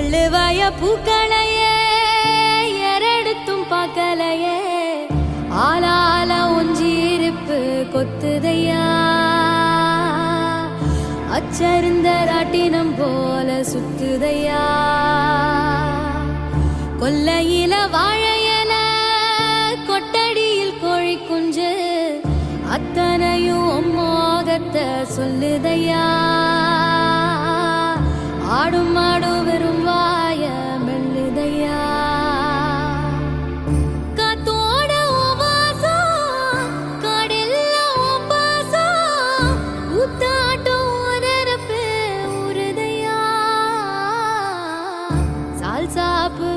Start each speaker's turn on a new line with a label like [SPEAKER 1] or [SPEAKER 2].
[SPEAKER 1] அள்ளுவாய பூக்களையே எரெடுத்தும் பார்க்கலையே ஆளால ஒஞ்சிருப்பு கொத்துதையா அச்சருந்த ராட்டினம் போல சுத்துதையா கொல்லையில வாழையல கொட்டடியில் கோழி குஞ்சு அத்தனையும் மோகத்தை சொல்லுதையா ஆடும் மாடும் வெறும் வாய மெல்லுதையா காத்தோட வாசம் காடெல்லாம் பாசம் ஊத்தாட்டம் உரப்பே உருதையா சால் சாப்பு